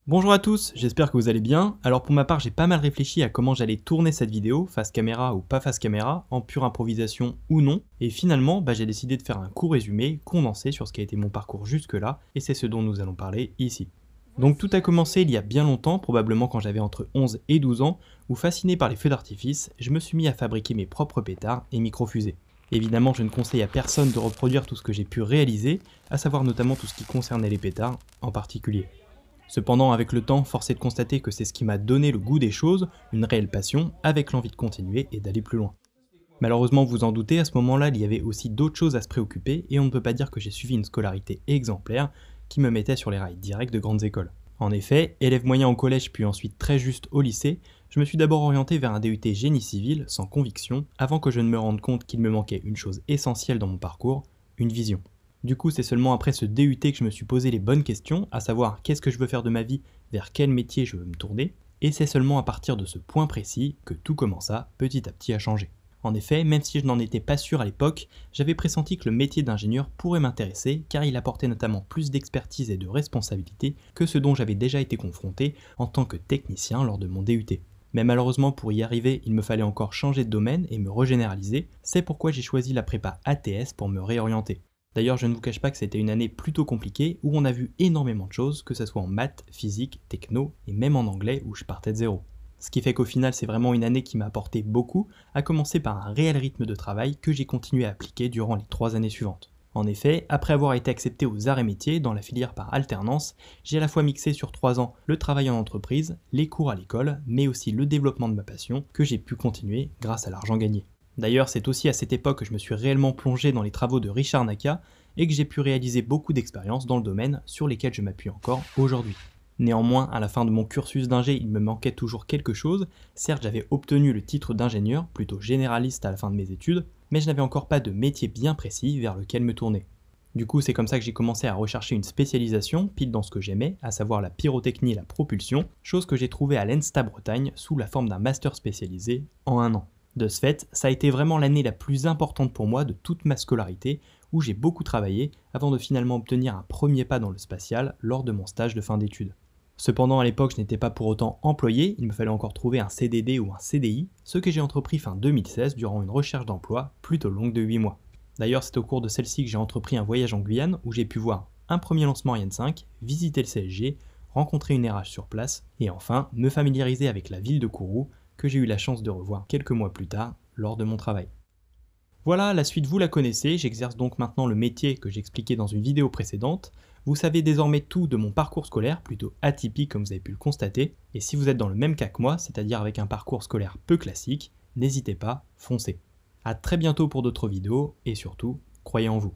Bonjour à tous, j'espère que vous allez bien. Alors pour ma part, j'ai pas mal réfléchi à comment j'allais tourner cette vidéo, face caméra ou pas face caméra, en pure improvisation ou non. Et finalement, j'ai décidé de faire un court résumé, condensé sur ce qui a été mon parcours jusque-là, et c'est ce dont nous allons parler ici. Donc tout a commencé il y a bien longtemps, probablement quand j'avais entre 11 et 12 ans, où fasciné par les feux d'artifice, je me suis mis à fabriquer mes propres pétards et micro-fusées. Évidemment, je ne conseille à personne de reproduire tout ce que j'ai pu réaliser, à savoir notamment tout ce qui concernait les pétards en particulier. Cependant, avec le temps, force est de constater que c'est ce qui m'a donné le goût des choses, une réelle passion, avec l'envie de continuer et d'aller plus loin. Malheureusement, vous en doutez, à ce moment-là, il y avait aussi d'autres choses à se préoccuper, et on ne peut pas dire que j'ai suivi une scolarité exemplaire qui me mettait sur les rails directs de grandes écoles. En effet, élève moyen au collège puis ensuite très juste au lycée, je me suis d'abord orienté vers un DUT génie civil, sans conviction, avant que je ne me rende compte qu'il me manquait une chose essentielle dans mon parcours, une vision. Du coup, c'est seulement après ce DUT que je me suis posé les bonnes questions, à savoir qu'est-ce que je veux faire de ma vie, vers quel métier je veux me tourner, et c'est seulement à partir de ce point précis que tout commença petit à petit à changer. En effet, même si je n'en étais pas sûr à l'époque, j'avais pressenti que le métier d'ingénieur pourrait m'intéresser car il apportait notamment plus d'expertise et de responsabilité que ce dont j'avais déjà été confronté en tant que technicien lors de mon DUT. Mais malheureusement pour y arriver, il me fallait encore changer de domaine et me régénéraliser, c'est pourquoi j'ai choisi la prépa ATS pour me réorienter. D'ailleurs, je ne vous cache pas que c'était une année plutôt compliquée où on a vu énormément de choses, que ce soit en maths, physique, techno et même en anglais où je partais de zéro. Ce qui fait qu'au final, c'est vraiment une année qui m'a apporté beaucoup, à commencer par un réel rythme de travail que j'ai continué à appliquer durant les 3 années suivantes. En effet, après avoir été accepté aux arts et métiers dans la filière par alternance, j'ai à la fois mixé sur 3 ans le travail en entreprise, les cours à l'école, mais aussi le développement de ma passion que j'ai pu continuer grâce à l'argent gagné. D'ailleurs, c'est aussi à cette époque que je me suis réellement plongé dans les travaux de Richard Naka et que j'ai pu réaliser beaucoup d'expériences dans le domaine sur lesquelles je m'appuie encore aujourd'hui. Néanmoins, à la fin de mon cursus d'ingé, il me manquait toujours quelque chose. Certes, j'avais obtenu le titre d'ingénieur, plutôt généraliste à la fin de mes études, mais je n'avais encore pas de métier bien précis vers lequel me tourner. Du coup, c'est comme ça que j'ai commencé à rechercher une spécialisation, pile dans ce que j'aimais, à savoir la pyrotechnie et la propulsion, chose que j'ai trouvée à l'ENSTA Bretagne sous la forme d'un master spécialisé en 1 an. De ce fait, ça a été vraiment l'année la plus importante pour moi de toute ma scolarité, où j'ai beaucoup travaillé avant de finalement obtenir un premier pas dans le spatial lors de mon stage de fin d'études. Cependant, à l'époque, je n'étais pas pour autant employé, il me fallait encore trouver un CDD ou un CDI, ce que j'ai entrepris fin 2016 durant une recherche d'emploi plutôt longue de 8 mois. D'ailleurs, c'est au cours de celle-ci que j'ai entrepris un voyage en Guyane où j'ai pu voir un premier lancement Ariane 5, visiter le CSG, rencontrer une RH sur place, et enfin me familiariser avec la ville de Kourou, que j'ai eu la chance de revoir quelques mois plus tard lors de mon travail. Voilà, la suite vous la connaissez, j'exerce donc maintenant le métier que j'expliquais dans une vidéo précédente. Vous savez désormais tout de mon parcours scolaire, plutôt atypique comme vous avez pu le constater, et si vous êtes dans le même cas que moi, c'est-à-dire avec un parcours scolaire peu classique, n'hésitez pas, foncez. A très bientôt pour d'autres vidéos, et surtout, croyez en vous.